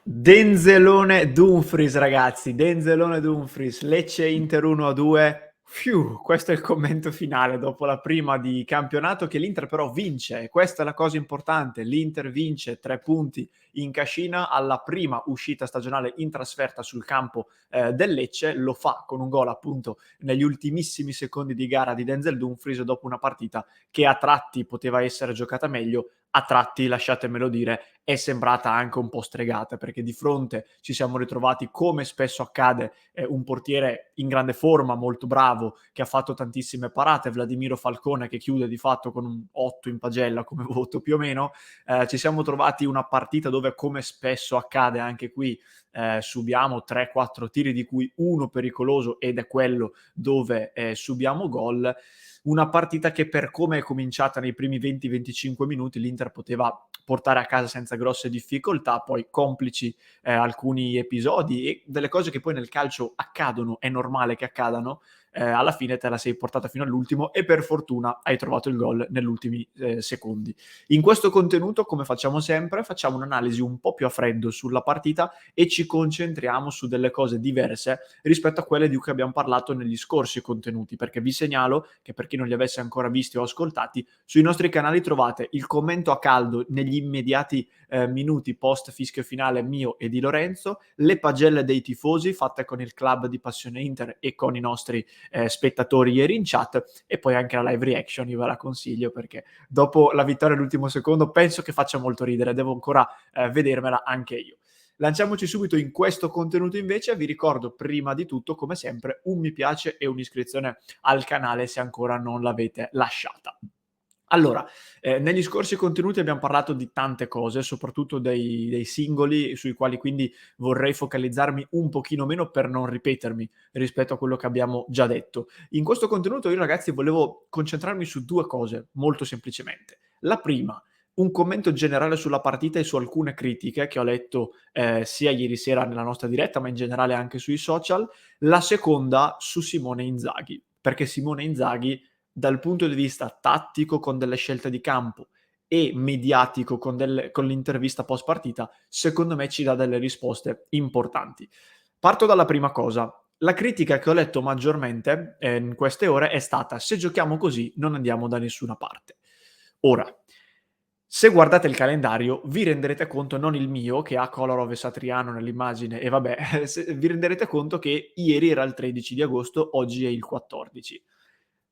Denzelone Dumfries, ragazzi, Denzelone Dumfries, Lecce Inter 1-2. Questo è il commento finale dopo la prima di campionato che l'Inter però vince, e questa è la cosa importante. L'Inter vince 3 punti in cascina alla prima uscita stagionale in trasferta sul campo del Lecce. Lo fa con un gol appunto negli ultimissimi secondi di gara di Denzel Dumfries dopo una partita che a tratti poteva essere giocata meglio, a tratti, lasciatemelo dire, è sembrata anche un po' stregata, perché di fronte ci siamo ritrovati, come spesso accade, un portiere in grande forma, molto bravo, che ha fatto tantissime parate, Vladimiro Falcone, che chiude di fatto con un 8 in pagella come voto più o meno. Ci siamo trovati una partita dove, come spesso accade anche qui, subiamo 3-4 tiri, di cui uno pericoloso, ed è quello dove subiamo gol. Una partita che, per come è cominciata nei primi 20-25 minuti, l'Inter poteva portare a casa senza grosse difficoltà, poi complici alcuni episodi e delle cose che poi nel calcio accadono, è normale che accadano, alla fine te la sei portata fino all'ultimo e per fortuna hai trovato il gol negli ultimi secondi. In questo contenuto, come facciamo sempre, facciamo un'analisi un po' più a freddo sulla partita e ci concentriamo su delle cose diverse rispetto a quelle di cui abbiamo parlato negli scorsi contenuti, perché vi segnalo che, per chi non li avesse ancora visti o ascoltati, sui nostri canali trovate il commento a caldo negli immediati minuti post fischio finale mio e di Lorenzo, le pagelle dei tifosi fatte con il club di Passione Inter e con i nostri spettatori ieri in chat, e poi anche la live reaction. Io ve la consiglio perché dopo la vittoria all'ultimo secondo penso che faccia molto ridere, devo ancora vedermela anche io. Lanciamoci subito in questo contenuto invece. Vi ricordo prima di tutto, come sempre, un mi piace e un'iscrizione al canale se ancora non l'avete lasciata. Allora, negli scorsi contenuti abbiamo parlato di tante cose, soprattutto dei singoli, sui quali quindi vorrei focalizzarmi un pochino meno per non ripetermi rispetto a quello che abbiamo già detto. In questo contenuto io, ragazzi, volevo concentrarmi su due cose, molto semplicemente. La prima, un commento generale sulla partita e su alcune critiche che ho letto sia ieri sera nella nostra diretta, ma in generale anche sui social. La seconda su Simone Inzaghi, perché Simone Inzaghi, dal punto di vista tattico con delle scelte di campo e mediatico con l'intervista post partita, secondo me ci dà delle risposte importanti. Parto dalla prima cosa. La critica che ho letto maggiormente in queste ore è stata: se giochiamo così non andiamo da nessuna parte. Ora, se guardate il calendario vi renderete conto, non il mio che ha Kolarov e Satriano nell'immagine, e vabbè, vi renderete conto che ieri era il 13 di agosto, oggi è il 14.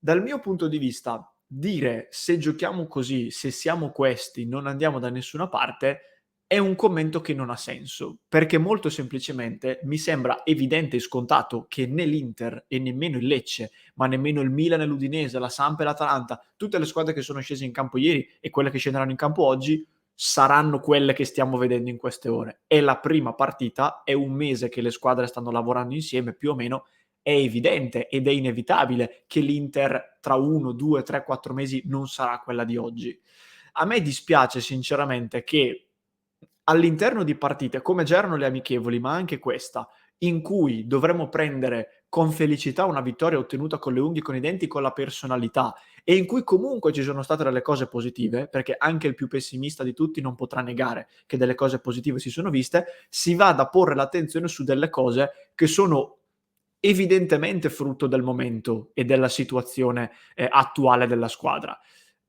Dal mio punto di vista, dire se giochiamo così, se siamo questi, non andiamo da nessuna parte, è un commento che non ha senso, perché molto semplicemente mi sembra evidente e scontato che né l'Inter e nemmeno il Lecce, ma nemmeno il Milan e l'Udinese, la Samp e l'Atalanta, tutte le squadre che sono scese in campo ieri e quelle che scenderanno in campo oggi, saranno quelle che stiamo vedendo in queste ore. È la prima partita, è un mese che le squadre stanno lavorando insieme più o meno. È evidente ed è inevitabile che l'Inter tra 1, 2, 3, 4 mesi non sarà quella di oggi. A me dispiace sinceramente che all'interno di partite come già erano le amichevoli, ma anche questa, in cui dovremmo prendere con felicità una vittoria ottenuta con le unghie e con i denti, con la personalità, e in cui comunque ci sono state delle cose positive, perché anche il più pessimista di tutti non potrà negare che delle cose positive si sono viste, si va a porre l'attenzione su delle cose che sono evidentemente frutto del momento e della situazione attuale della squadra.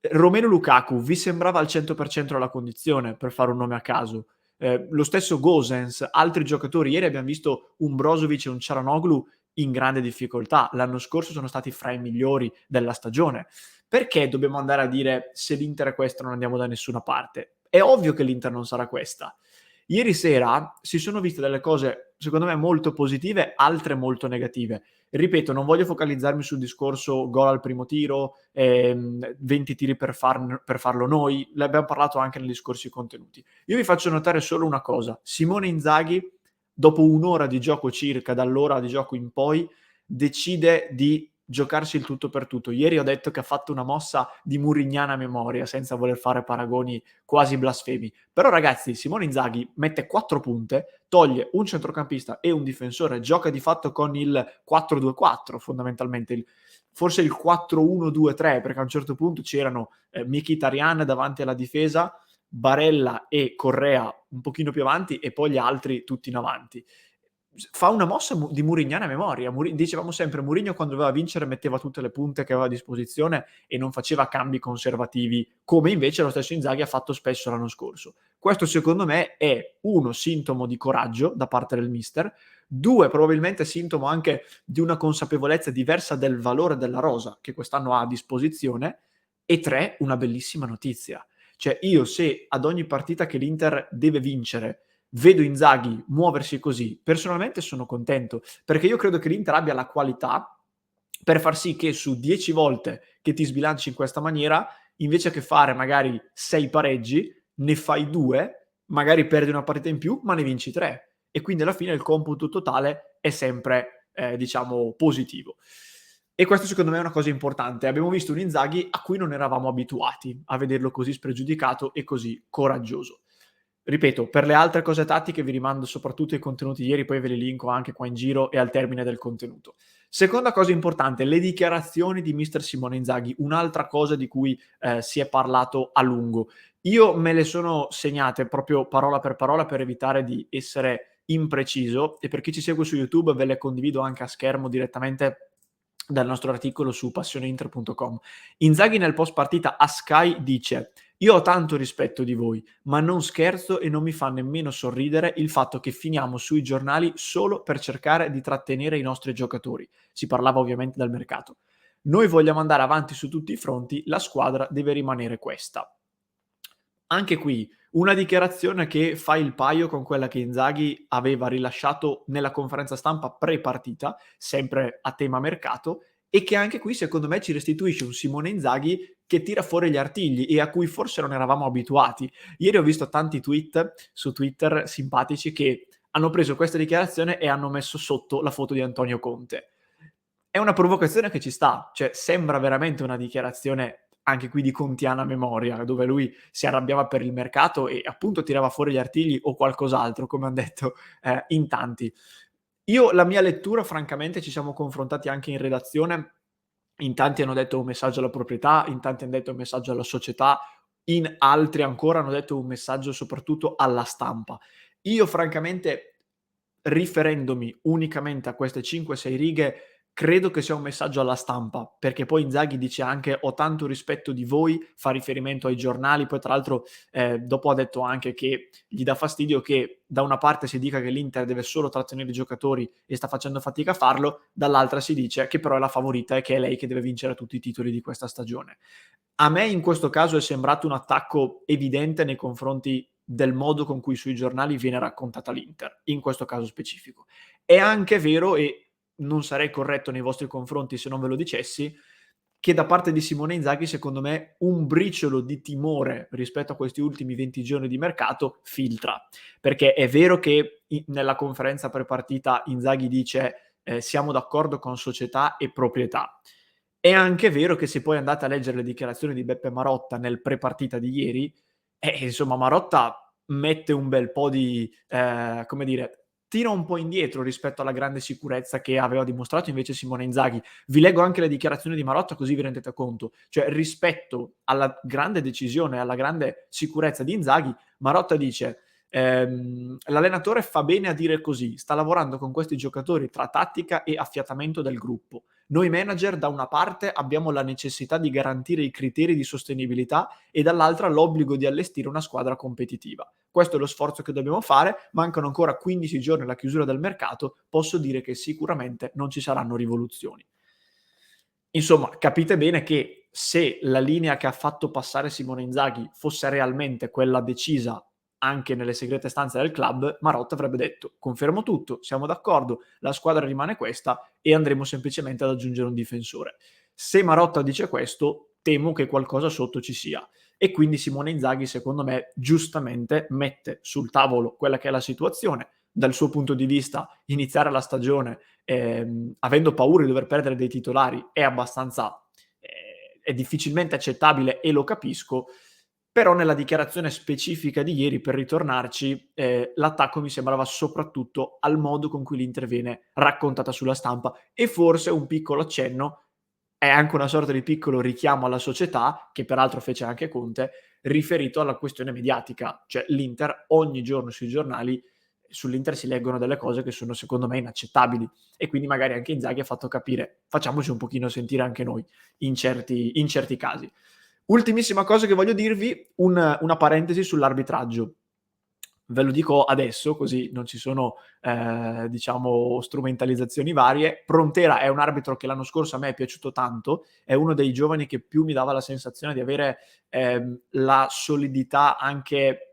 Romelu Lukaku vi sembrava al 100% alla condizione, per fare un nome a caso? Lo stesso Gosens, altri giocatori. Ieri abbiamo visto un Brozovic e un Çalhanoğlu in grande difficoltà. L'anno scorso sono stati fra i migliori della stagione. Perché dobbiamo andare a dire se l'Inter è questa non andiamo da nessuna parte? È ovvio che l'Inter non sarà questa. Ieri sera si sono viste delle cose, secondo me, molto positive, altre molto negative. Ripeto, non voglio focalizzarmi sul discorso gol al primo tiro, 20 tiri per farlo noi, l'abbiamo parlato anche negli scorsi contenuti. Io vi faccio notare solo una cosa: Simone Inzaghi, dopo un'ora di gioco circa, dall'ora di gioco in poi, decide di giocarsi il tutto per tutto. Ieri ho detto che ha fatto una mossa di murignana memoria, senza voler fare paragoni quasi blasfemi. Però ragazzi, Simone Inzaghi mette 4 punte, toglie un centrocampista e un difensore, gioca di fatto con il 4-2-4 fondamentalmente, forse il 4-1-2-3, perché a un certo punto c'erano Mkhitaryan davanti alla difesa, Barella e Correa un pochino più avanti e poi gli altri tutti in avanti. Fa una mossa di murignana memoria. Dicevamo sempre Mourinho quando doveva vincere metteva tutte le punte che aveva a disposizione e non faceva cambi conservativi, come invece lo stesso Inzaghi ha fatto spesso l'anno scorso. Questo secondo me è uno sintomo di coraggio da parte del mister, due probabilmente sintomo anche di una consapevolezza diversa del valore della rosa che quest'anno ha a disposizione, e tre, una bellissima notizia. Cioè io, se ad ogni partita che l'Inter deve vincere vedo Inzaghi muoversi così, personalmente sono contento, perché io credo che l'Inter abbia la qualità per far sì che su 10 volte che ti sbilanci in questa maniera, invece che fare magari 6 pareggi, ne fai 2, magari perdi una partita in più, ma ne vinci 3. E quindi alla fine il computo totale è sempre, diciamo, positivo. E questo secondo me è una cosa importante. Abbiamo visto un Inzaghi a cui non eravamo abituati a vederlo così spregiudicato e così coraggioso. Ripeto, per le altre cose tattiche vi rimando soprattutto ai contenuti di ieri, poi ve li linko anche qua in giro e al termine del contenuto. Seconda cosa importante, le dichiarazioni di mister Simone Inzaghi, un'altra cosa di cui si è parlato a lungo. Io me le sono segnate proprio parola per evitare di essere impreciso, e per chi ci segue su YouTube ve le condivido anche a schermo direttamente dal nostro articolo su passioneinter.com. Inzaghi nel post partita a Sky dice: io ho tanto rispetto di voi, ma non scherzo e non mi fa nemmeno sorridere il fatto che finiamo sui giornali solo per cercare di trattenere i nostri giocatori. Si parlava ovviamente del mercato. Noi vogliamo andare avanti su tutti i fronti, la squadra deve rimanere questa. Anche qui una dichiarazione che fa il paio con quella che Inzaghi aveva rilasciato nella conferenza stampa pre-partita, sempre a tema mercato, e che anche qui secondo me ci restituisce un Simone Inzaghi che tira fuori gli artigli e a cui forse non eravamo abituati. Ieri ho visto tanti tweet su Twitter simpatici che hanno preso questa dichiarazione e hanno messo sotto la foto di Antonio Conte. È una provocazione che ci sta, cioè sembra veramente una dichiarazione anche qui di contiana memoria, dove lui si arrabbiava per il mercato e appunto tirava fuori gli artigli o qualcos'altro, come han detto in tanti. Io la mia lettura, francamente, ci siamo confrontati anche in redazione, in tanti hanno detto un messaggio alla proprietà, in tanti han detto un messaggio alla società, in altri ancora hanno detto un messaggio soprattutto alla stampa. Io francamente, riferendomi unicamente a queste 5, 6 righe, credo che sia un messaggio alla stampa, perché poi Inzaghi dice anche: "Ho tanto rispetto di voi", fa riferimento ai giornali, poi tra l'altro, dopo ha detto anche che gli dà fastidio che da una parte si dica che l'Inter deve solo trattenere i giocatori e sta facendo fatica a farlo, dall'altra si dice che però è la favorita e che è lei che deve vincere tutti i titoli di questa stagione. A me in questo caso è sembrato un attacco evidente nei confronti del modo con cui sui giornali viene raccontata l'Inter, in questo caso specifico. È anche vero, e non sarei corretto nei vostri confronti se non ve lo dicessi, che da parte di Simone Inzaghi, secondo me, un briciolo di timore rispetto a questi ultimi 20 giorni di mercato filtra. Perché è vero che nella conferenza pre-partita Inzaghi dice siamo d'accordo con società e proprietà. È anche vero che se poi andate a leggere le dichiarazioni di Beppe Marotta nel pre-partita di ieri, insomma Marotta mette un bel po' di, come dire, tira un po' indietro rispetto alla grande sicurezza che aveva dimostrato invece Simone Inzaghi. Vi leggo anche le dichiarazioni di Marotta così vi rendete conto. Cioè rispetto alla grande decisione, alla grande sicurezza di Inzaghi, Marotta dice: l'allenatore fa bene a dire così, sta lavorando con questi giocatori tra tattica e affiatamento del gruppo. Noi manager da una parte abbiamo la necessità di garantire i criteri di sostenibilità e dall'altra l'obbligo di allestire una squadra competitiva. Questo è lo sforzo che dobbiamo fare, mancano ancora 15 giorni alla chiusura del mercato, posso dire che sicuramente non ci saranno rivoluzioni. Insomma, capite bene che se la linea che ha fatto passare Simone Inzaghi fosse realmente quella decisa anche nelle segrete stanze del club, Marotta avrebbe detto: confermo tutto, siamo d'accordo, la squadra rimane questa e andremo semplicemente ad aggiungere un difensore. Se Marotta dice questo, temo che qualcosa sotto ci sia. E quindi Simone Inzaghi, secondo me, giustamente mette sul tavolo quella che è la situazione. Dal suo punto di vista, iniziare la stagione avendo paura di dover perdere dei titolari è abbastanza è difficilmente accettabile e lo capisco, però nella dichiarazione specifica di ieri, per ritornarci, l'attacco mi sembrava soprattutto al modo con cui l'Inter viene raccontata sulla stampa e forse un piccolo accenno, è anche una sorta di piccolo richiamo alla società, che peraltro fece anche Conte, riferito alla questione mediatica, cioè l'Inter ogni giorno sui giornali, sull'Inter si leggono delle cose che sono secondo me inaccettabili, e quindi magari anche Inzaghi ha fatto capire, facciamoci un pochino sentire anche noi in certi casi. Ultimissima cosa che voglio dirvi, una parentesi sull'arbitraggio. Ve lo dico adesso, così non ci sono diciamo strumentalizzazioni varie. Prontera è un arbitro che l'anno scorso a me è piaciuto tanto, è uno dei giovani che più mi dava la sensazione di avere la solidità anche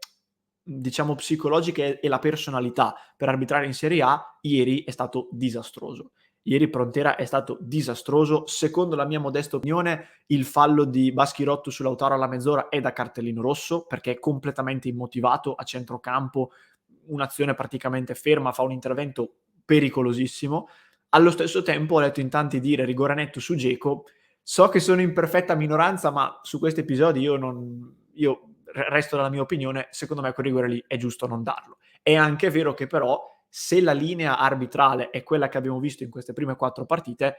diciamo psicologica e la personalità per arbitrare in Serie A. Ieri è stato disastroso. Ieri Prontera è stato disastroso. Secondo la mia modesta opinione, il fallo di Baschirotto su Lautaro alla mezz'ora è da cartellino rosso, perché è completamente immotivato a centrocampo, un'azione praticamente ferma, fa un intervento pericolosissimo. Allo stesso tempo ho letto in tanti dire rigore netto su Dzeko. So che sono in perfetta minoranza, ma su questi episodi io resto dalla mia opinione. Secondo me quel rigore lì è giusto non darlo. È anche vero che però, se la linea arbitrale è quella che abbiamo visto in queste prime 4 partite,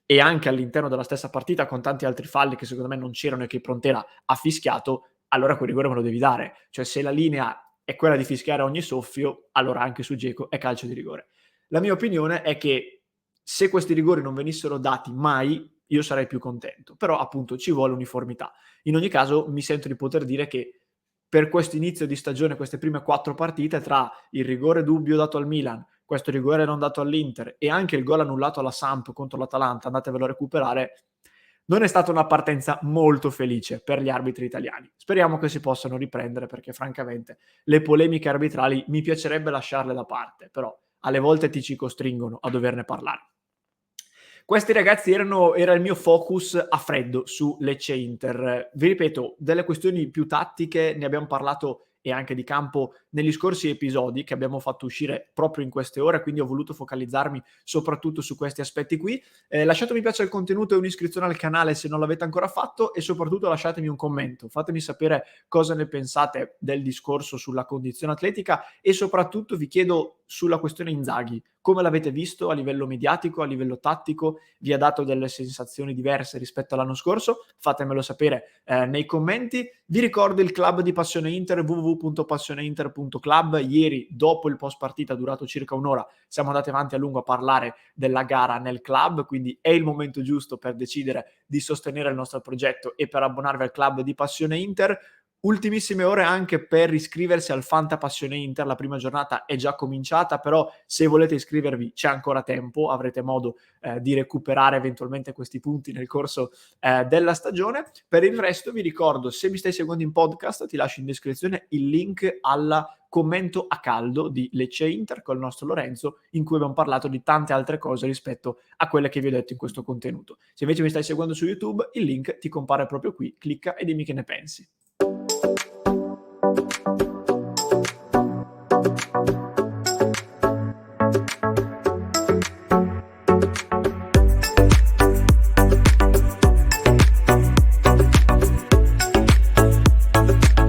e anche all'interno della stessa partita con tanti altri falli che secondo me non c'erano e che Prontera ha fischiato, allora quel rigore me lo devi dare. Cioè, se la linea è quella di fischiare ogni soffio, allora anche su Dzeko è calcio di rigore. La mia opinione è che se questi rigori non venissero dati mai, io sarei più contento, però appunto ci vuole uniformità. In ogni caso mi sento di poter dire che per questo inizio di stagione, queste prime 4 partite, tra il rigore dubbio dato al Milan, questo rigore non dato all'Inter e anche il gol annullato alla Samp contro l'Atalanta, andatevelo a recuperare, non è stata una partenza molto felice per gli arbitri italiani. Speriamo che si possano riprendere, perché francamente le polemiche arbitrali mi piacerebbe lasciarle da parte, però alle volte ti ci costringono a doverne parlare. Questi ragazzi era il mio focus a freddo su Lecce-Inter. Vi ripeto, delle questioni più tattiche ne abbiamo parlato, e anche di campo, negli scorsi episodi che abbiamo fatto uscire proprio in queste ore, quindi ho voluto focalizzarmi soprattutto su questi aspetti qui. Lasciate mi piace al contenuto e un'iscrizione al canale se non l'avete ancora fatto, e soprattutto lasciatemi un commento, fatemi sapere cosa ne pensate del discorso sulla condizione atletica, e soprattutto vi chiedo sulla questione Inzaghi, come l'avete visto a livello mediatico, a livello tattico? Vi ha dato delle sensazioni diverse rispetto all'anno scorso? Fatemelo sapere nei commenti. Vi ricordo il club di Passione Inter, www.passioneinter.club. Ieri, dopo il post partita durato circa un'ora, siamo andati avanti a lungo a parlare della gara nel club, quindi è il momento giusto per decidere di sostenere il nostro progetto e per abbonarvi al club di Passione Inter. Ultimissime ore anche per iscriversi al Fanta Passione Inter. La prima giornata è già cominciata, però se volete iscrivervi c'è ancora tempo, avrete modo di recuperare eventualmente questi punti nel corso della stagione. Per il resto vi ricordo, se mi stai seguendo in podcast, ti lascio in descrizione il link al commento a caldo di Lecce Inter con il nostro Lorenzo, in cui abbiamo parlato di tante altre cose rispetto a quelle che vi ho detto in questo contenuto. Se invece mi stai seguendo su YouTube, il link ti compare proprio qui, clicca e dimmi che ne pensi.